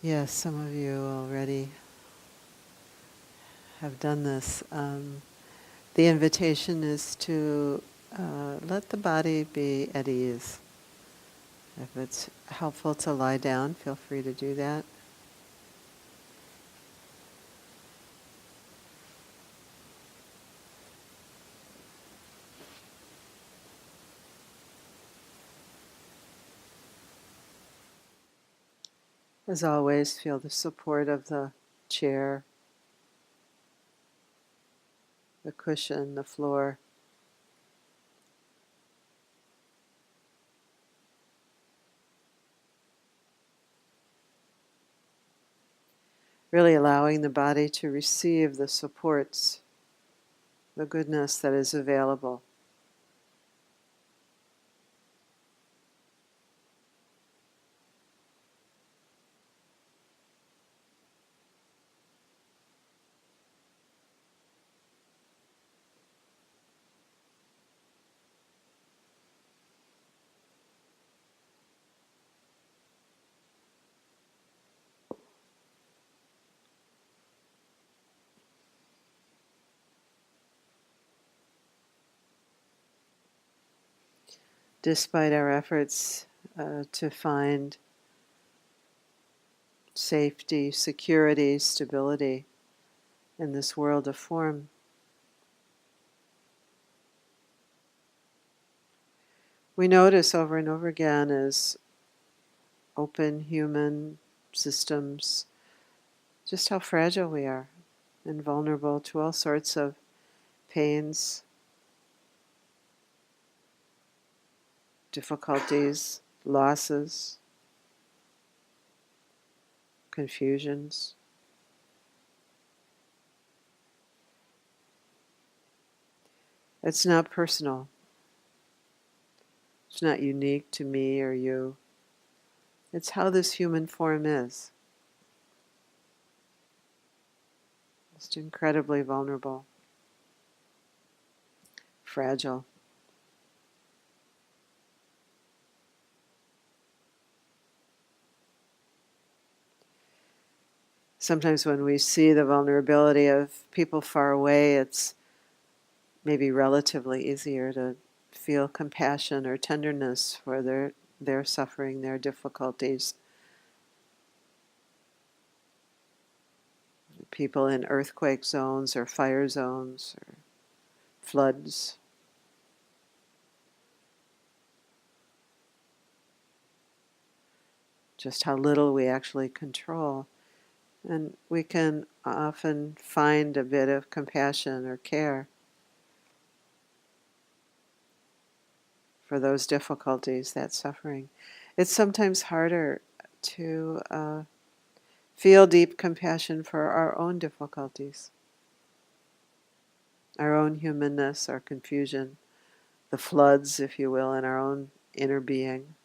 Yes, some of you already have done this. The invitation is to let the body be at ease. If it's helpful to lie down, feel free to do that. As always, feel the support of the chair, the cushion, the floor. Really allowing the body to receive the supports, the goodness that is available. Despite our efforts to find safety, security, stability in this world of form, we notice over and over again as open human systems just how fragile we are and vulnerable to all sorts of pains, difficulties, losses, confusions. It's not personal. It's not unique to me or you. It's how this human form is. Just incredibly vulnerable, fragile. Sometimes when we see the vulnerability of people far away, it's maybe relatively easier to feel compassion or tenderness for their suffering, their difficulties. People in earthquake zones or fire zones or floods. Just how little we actually control. And we can often find a bit of compassion or care for those difficulties, that suffering. It's sometimes harder to feel deep compassion for our own difficulties, our own humanness, our confusion, the floods, if you will, in our own inner being,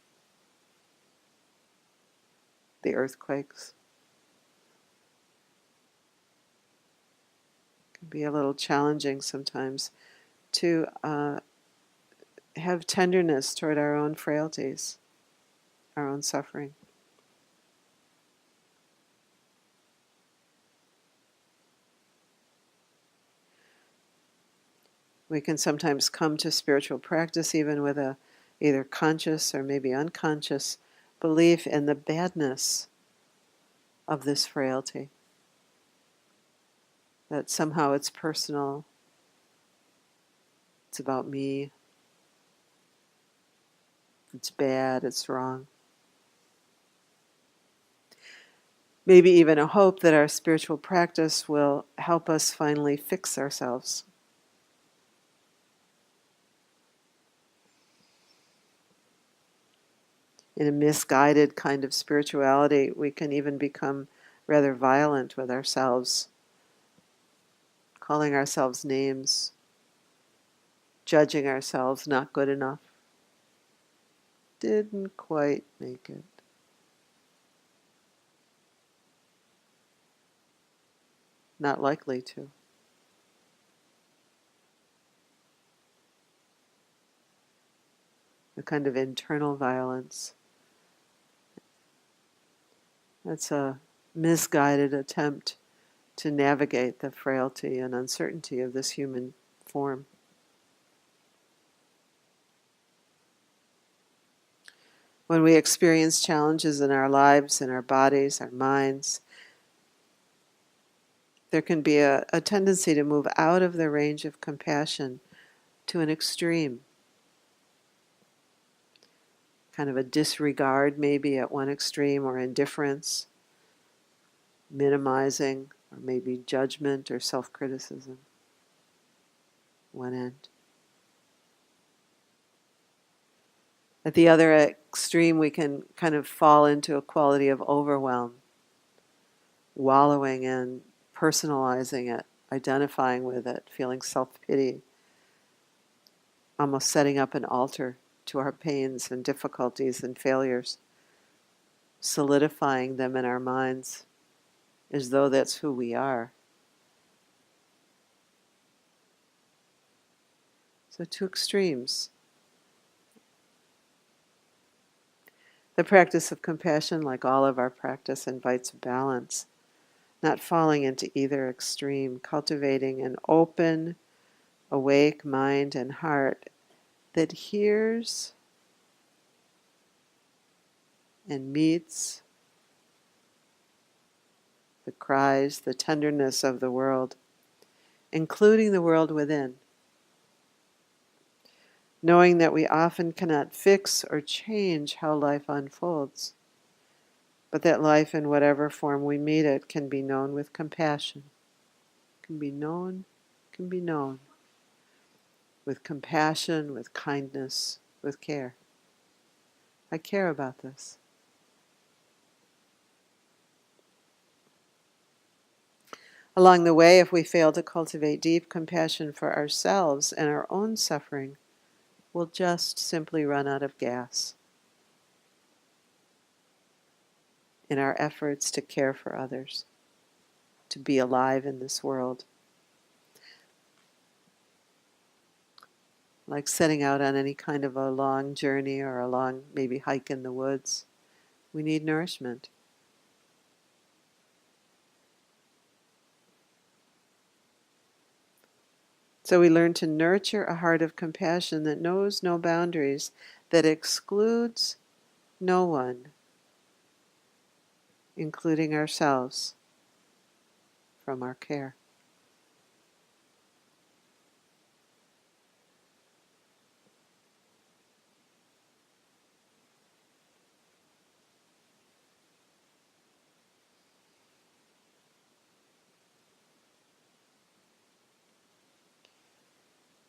the earthquakes. It can be a little challenging sometimes to have tenderness toward our own frailties, our own suffering. We can sometimes come to spiritual practice even with a either conscious or maybe unconscious belief in the badness of this frailty. That somehow it's personal, it's about me, it's bad, it's wrong. Maybe even a hope that our spiritual practice will help us finally fix ourselves. In a misguided kind of spirituality, we can even become rather violent with ourselves, calling ourselves names, judging ourselves not good enough. Didn't quite make it. Not likely to. A kind of internal violence. That's a misguided attempt to navigate the frailty and uncertainty of this human form. When we experience challenges in our lives, in our bodies, our minds, there can be a tendency to move out of the range of compassion to an extreme. Kind of a disregard maybe at one extreme, or indifference, minimizing, or maybe judgment or self-criticism. One end. At the other extreme, we can kind of fall into a quality of overwhelm, wallowing in, personalizing it, identifying with it, feeling self-pity, almost setting up an altar to our pains and difficulties and failures, solidifying them in our minds as though that's who we are. So two extremes. The practice of compassion, like all of our practice, invites balance, not falling into either extreme, cultivating an open, awake mind and heart that hears and meets the cries, the tenderness of the world, including the world within. Knowing that we often cannot fix or change how life unfolds, but that life, in whatever form we meet it, can be known with compassion. Can be known with compassion, with kindness, with care. I care about this. Along the way, if we fail to cultivate deep compassion for ourselves and our own suffering, we'll just simply run out of gas in our efforts to care for others, to be alive in this world. Like setting out on any kind of a long journey or a long, maybe hike in the woods, we need nourishment. So we learn to nurture a heart of compassion that knows no boundaries, that excludes no one, including ourselves, from our care.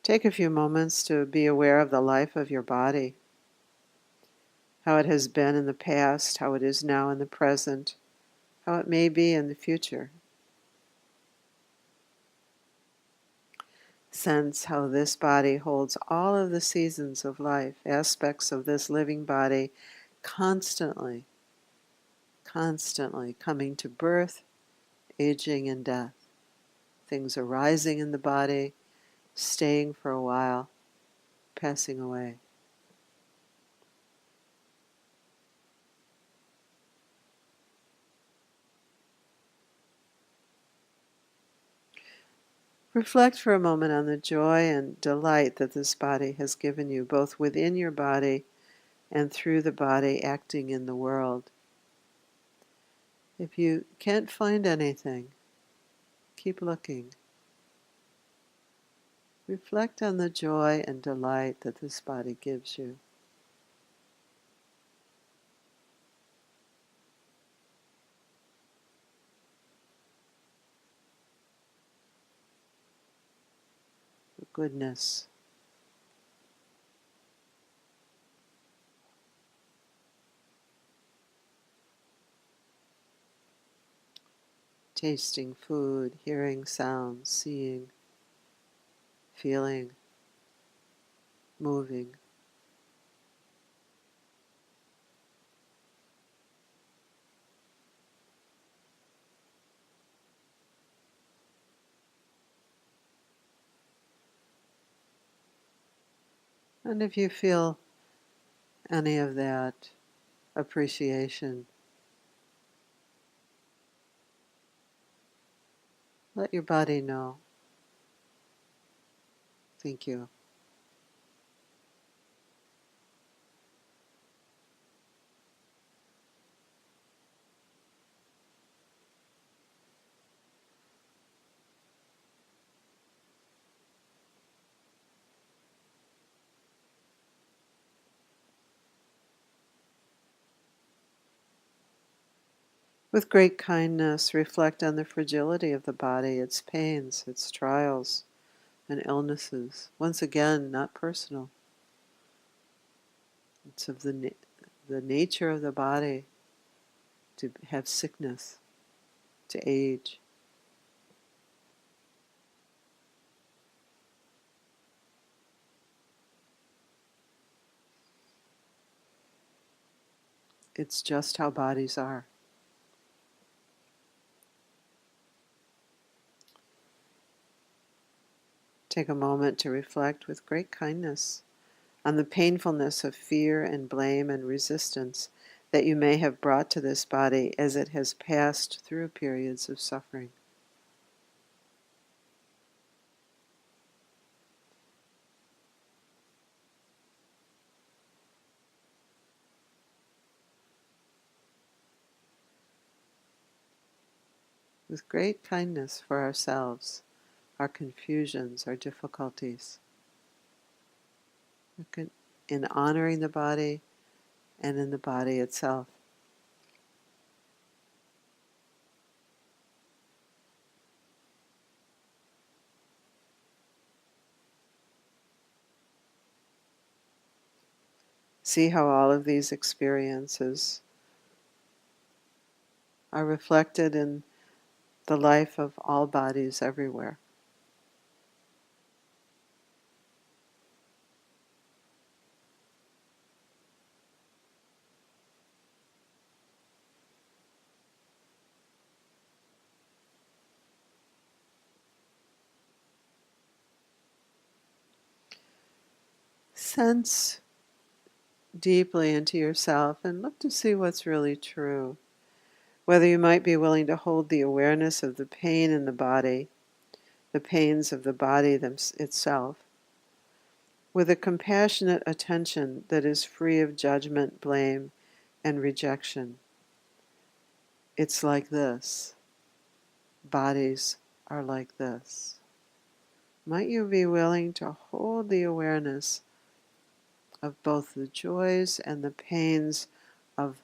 Take a few moments to be aware of the life of your body, how it has been in the past, how it is now in the present, how it may be in the future. Sense how this body holds all of the seasons of life, aspects of this living body, constantly coming to birth, aging, and death. Things arising in the body, staying for a while, passing away. Reflect for a moment on the joy and delight that this body has given you, both within your body and through the body acting in the world. If you can't find anything, keep looking. Reflect on the joy and delight that this body gives you. The goodness. Tasting food, hearing sounds, seeing, feeling, moving. And if you feel any of that appreciation, Let your body know. Thank you. With great kindness, reflect on the fragility of the body, its pains, its trials, and illnesses. Once again, not personal. It's of the nature of the body to have sickness, to age. It's just how bodies are. Take a moment to reflect with great kindness on the painfulness of fear and blame and resistance that you may have brought to this body as it has passed through periods of suffering. With great kindness for ourselves, our confusions, our difficulties, in honoring the body and in the body itself. See how all of these experiences are reflected in the life of all bodies everywhere. Sense deeply into yourself and look to see what's really true. Whether you might be willing to hold the awareness of the pain in the body, the pains of the body itself, with a compassionate attention that is free of judgment, blame, and rejection. It's like this. Bodies are like this. Might you be willing to hold the awareness of both the joys and the pains of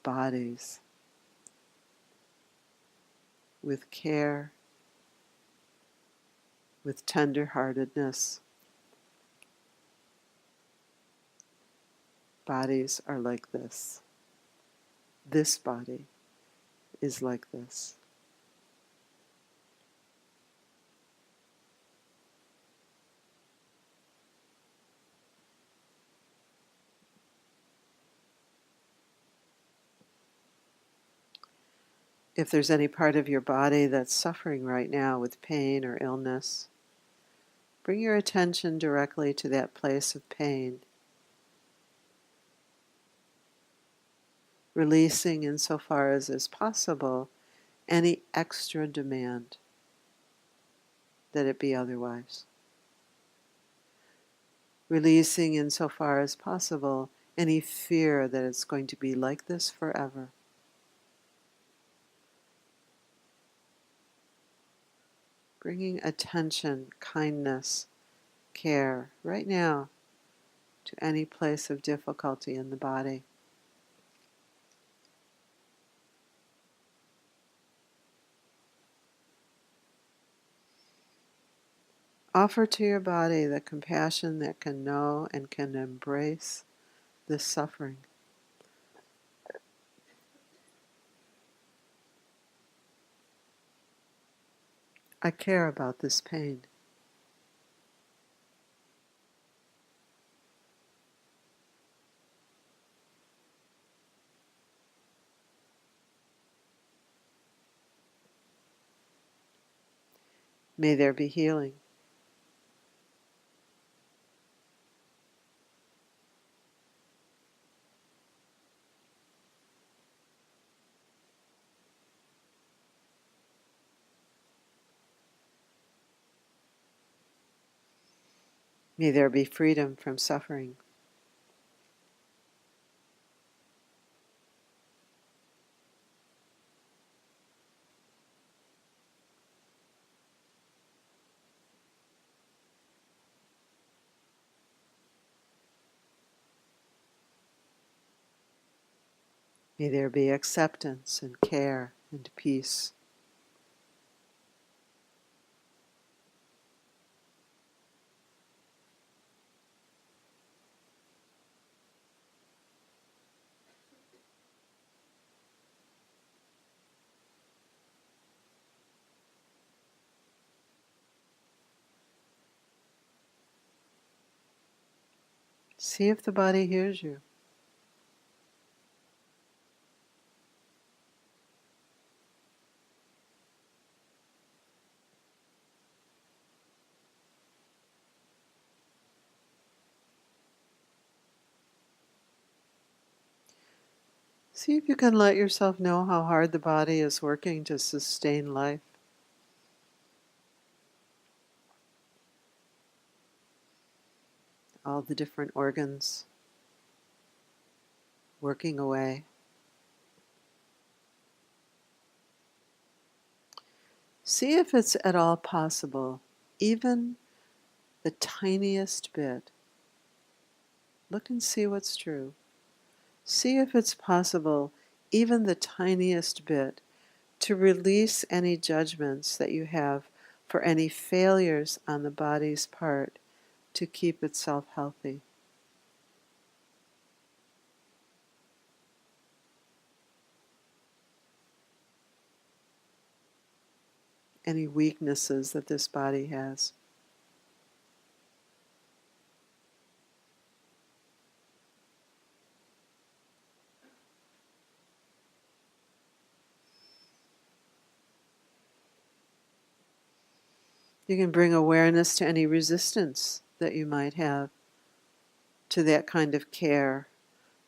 bodies with care, with tender-heartedness? Bodies are like this. This body is like this. If there's any part of your body that's suffering right now with pain or illness, bring your attention directly to that place of pain, releasing insofar as is possible any extra demand that it be otherwise. Releasing insofar as possible any fear that it's going to be like this forever. Bringing attention, kindness, care right now to any place of difficulty in the body. Offer to your body the compassion that can know and can embrace this suffering. I care about this pain. May there be healing. May there be freedom from suffering. May there be acceptance and care and peace. See if the body hears you. See if you can let yourself know how hard the body is working to sustain life. All the different organs working away. See if it's at all possible, even the tiniest bit. Look and see what's true. See if it's possible, even the tiniest bit, to release any judgments that you have for any failures on the body's part to keep itself healthy. Any weaknesses that this body has. You can bring awareness to any resistance that you might have to that kind of care,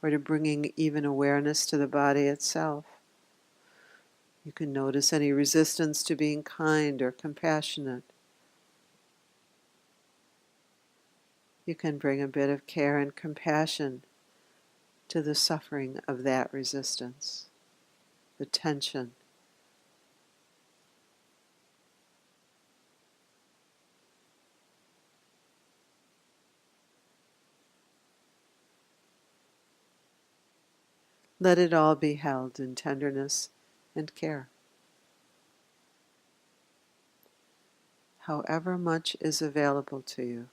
or to bringing even awareness to the body itself. You can notice any resistance to being kind or compassionate. You can bring a bit of care and compassion to the suffering of that resistance, the tension. Let it all be held in tenderness and care. However much is available to you.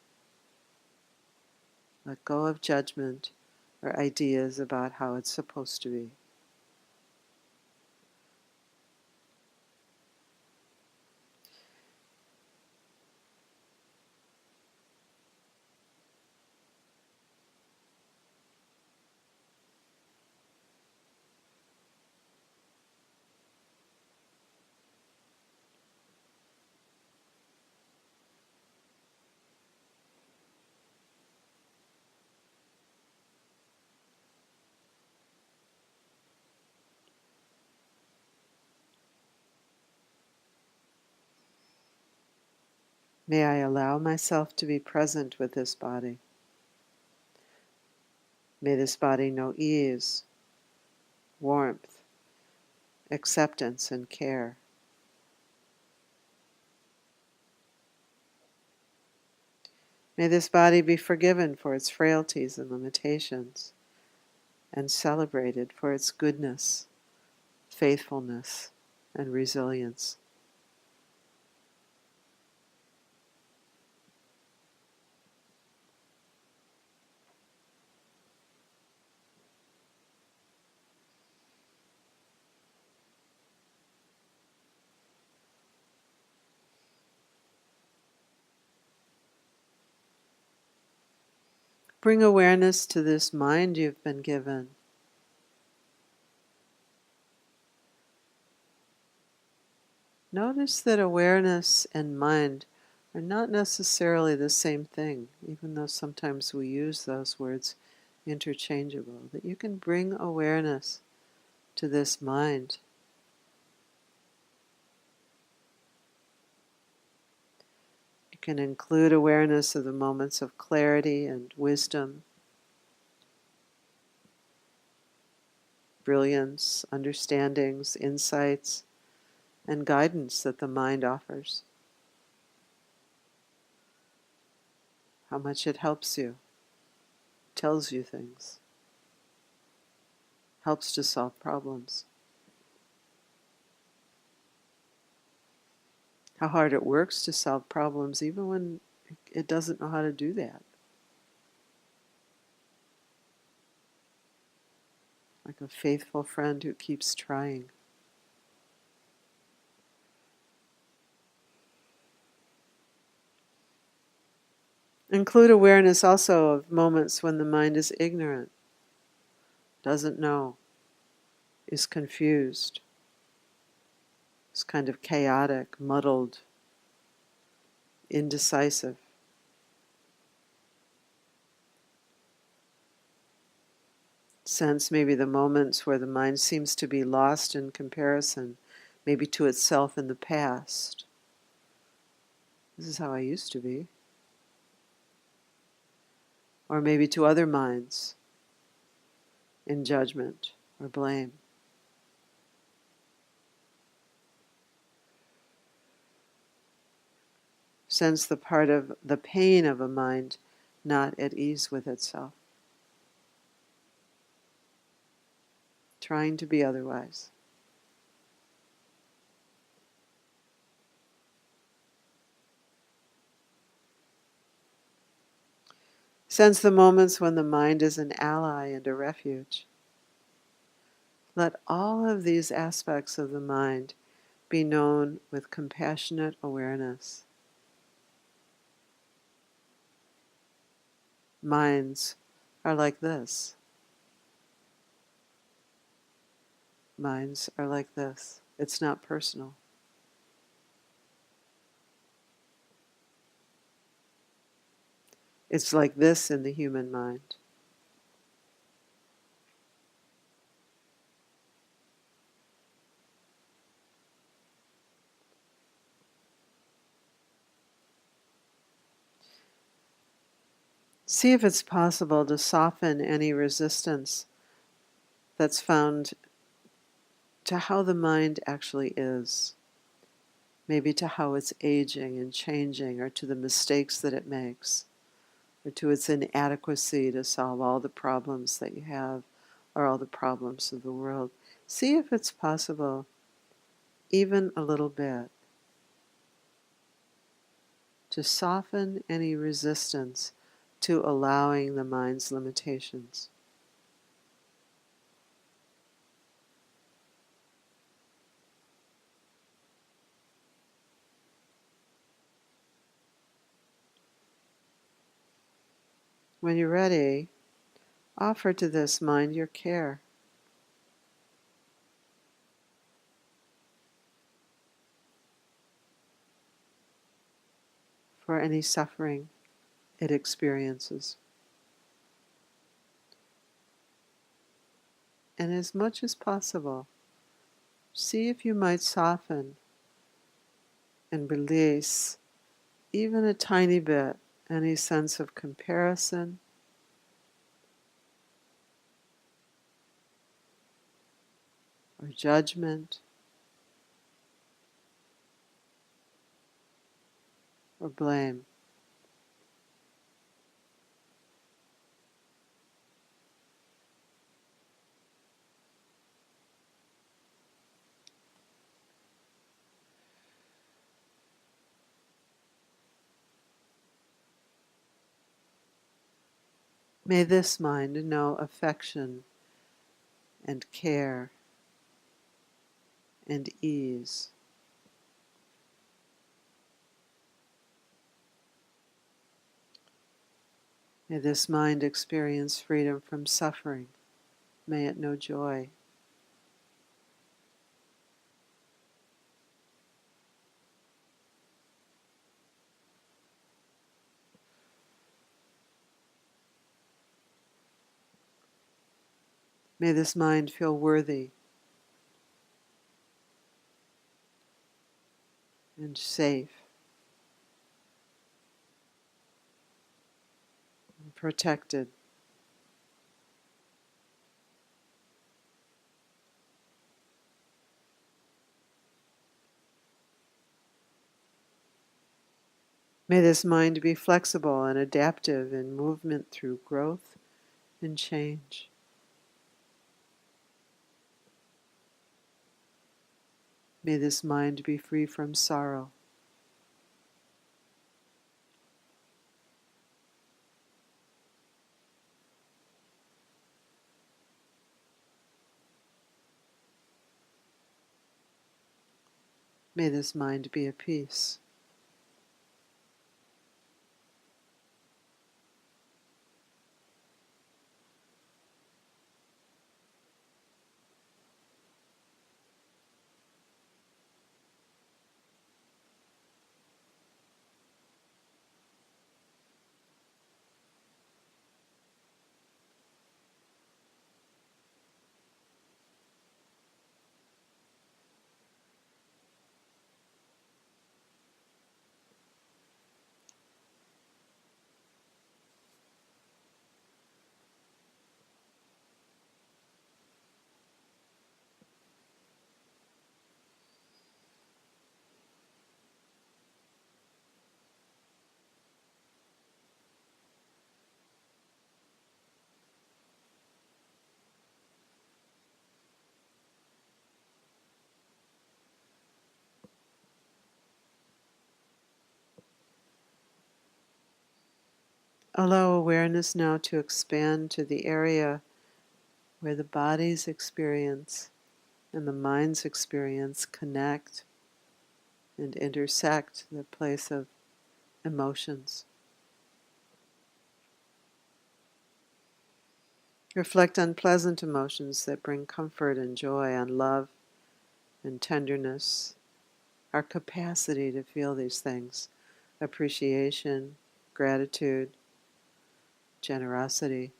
Let go of judgment or ideas about how it's supposed to be. May I allow myself to be present with this body. May this body know ease, warmth, acceptance, and care. May this body be forgiven for its frailties and limitations, and celebrated for its goodness, faithfulness, and resilience. Bring awareness to this mind you've been given. Notice that awareness and mind are not necessarily the same thing, even though sometimes we use those words interchangeable. That you can bring awareness to this mind. You can include awareness of the moments of clarity and wisdom, brilliance, understandings, insights, and guidance that the mind offers. How much it helps you, tells you things, helps to solve problems. How hard it works to solve problems even when it doesn't know how to do that. Like a faithful friend who keeps trying. Include awareness also of moments when the mind is ignorant, doesn't know, is confused, is kind of chaotic, muddled, indecisive. Sense maybe the moments where the mind seems to be lost in comparison, maybe to itself in the past. This is how I used to be. Or maybe to other minds in judgment or blame. Sense the part of the pain of a mind not at ease with itself, trying to be otherwise. Sense the moments when the mind is an ally and a refuge. Let all of these aspects of the mind be known with compassionate awareness. Minds are like this. Minds are like this. It's not personal. It's like this in the human mind. See if it's possible to soften any resistance that's found to how the mind actually is. Maybe to how it's aging and changing, or to the mistakes that it makes, or to its inadequacy to solve all the problems that you have, or all the problems of the world. See if it's possible, even a little bit, to soften any resistance to allowing the mind's limitations. When you're ready, offer to this mind your care. For any suffering it experiences. And as much as possible, see if you might soften and release even a tiny bit any sense of comparison or judgment or blame. May this mind know affection and care and ease. May this mind experience freedom from suffering. May it know joy. May this mind feel worthy and safe protected. May this mind be flexible and adaptive in movement through growth and change. May this mind be free from sorrow. May this mind be at peace. Allow awareness now to expand to the area where the body's experience and the mind's experience connect and intersect, the place of emotions. Reflect on pleasant emotions that bring comfort and joy, on love and tenderness, our capacity to feel these things, appreciation, gratitude, generosity.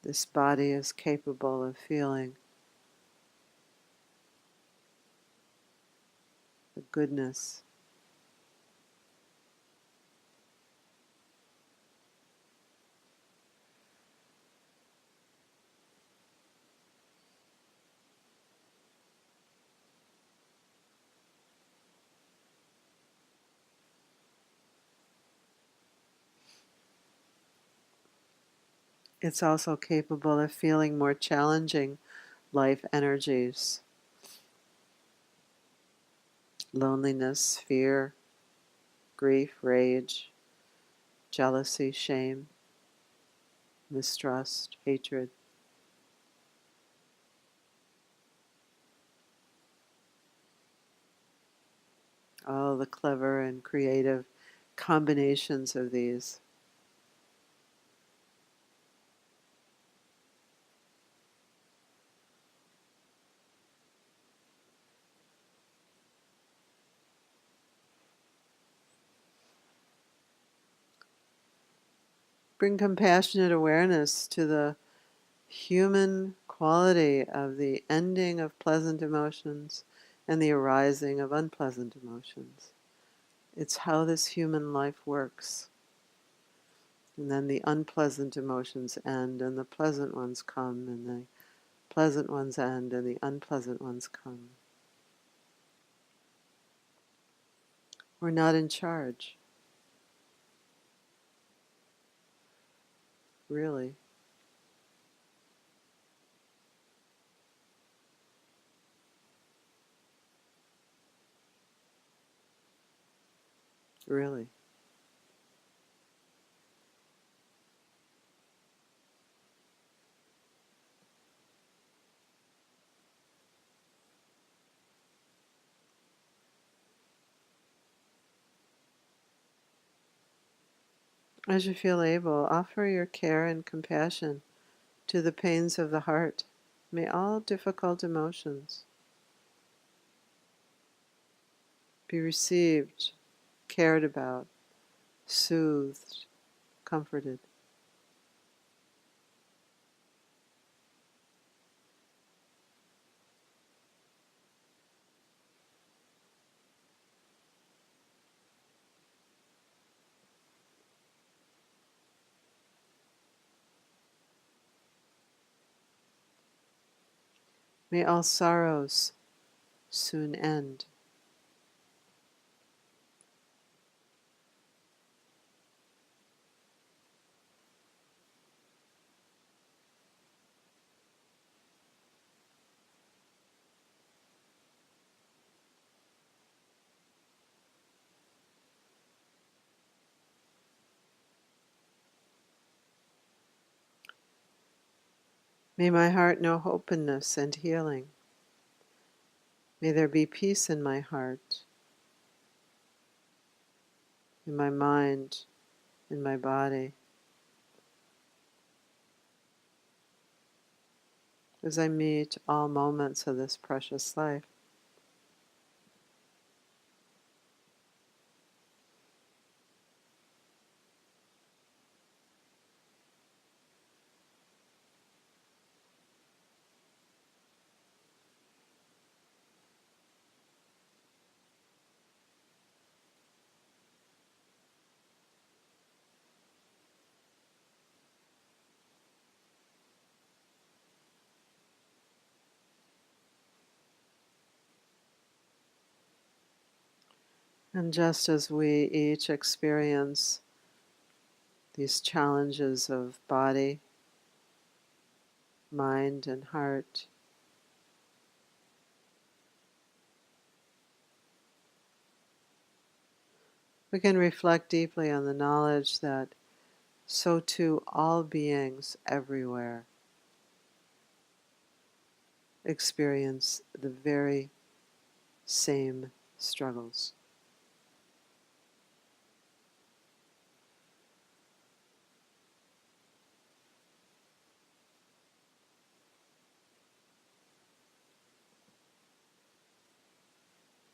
This body is capable of feeling the goodness. It's also capable of feeling more challenging life energies, loneliness, fear, grief, rage, jealousy, shame, mistrust, hatred. All the clever and creative combinations of these. Bring compassionate awareness to the human quality of the ending of pleasant emotions and the arising of unpleasant emotions. It's how this human life works. And then the unpleasant emotions end and the pleasant ones come, and the pleasant ones end and the unpleasant ones come. We're not in charge, really. Really. As you feel able, offer your care and compassion to the pains of the heart. May all difficult emotions be received cared about, soothed, comforted. May all sorrows soon end. May my heart know openness and healing. May there be peace in my heart, in my mind, in my body, as I meet all moments of this precious life. And just as we each experience these challenges of body, mind, and heart, we can reflect deeply on the knowledge that so too all beings everywhere experience the very same struggles.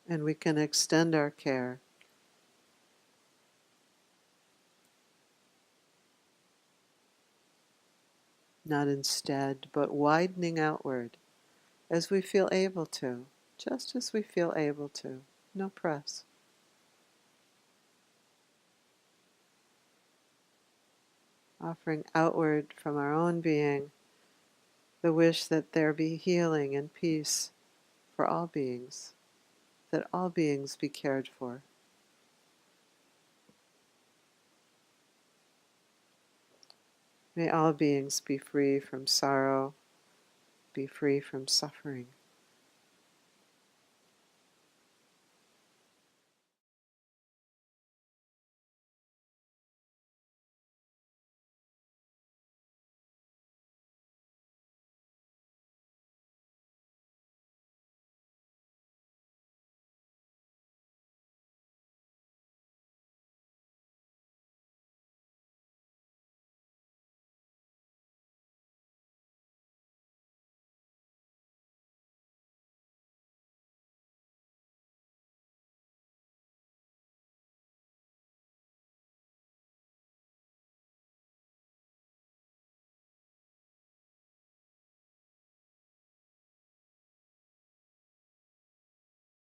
And we can extend our care not instead, but widening outward as we feel able to, just as we feel able to. No press. Offering outward from our own being the wish that there be healing and peace for all beings, that all beings be cared for. May all beings be free from sorrow, be free from suffering.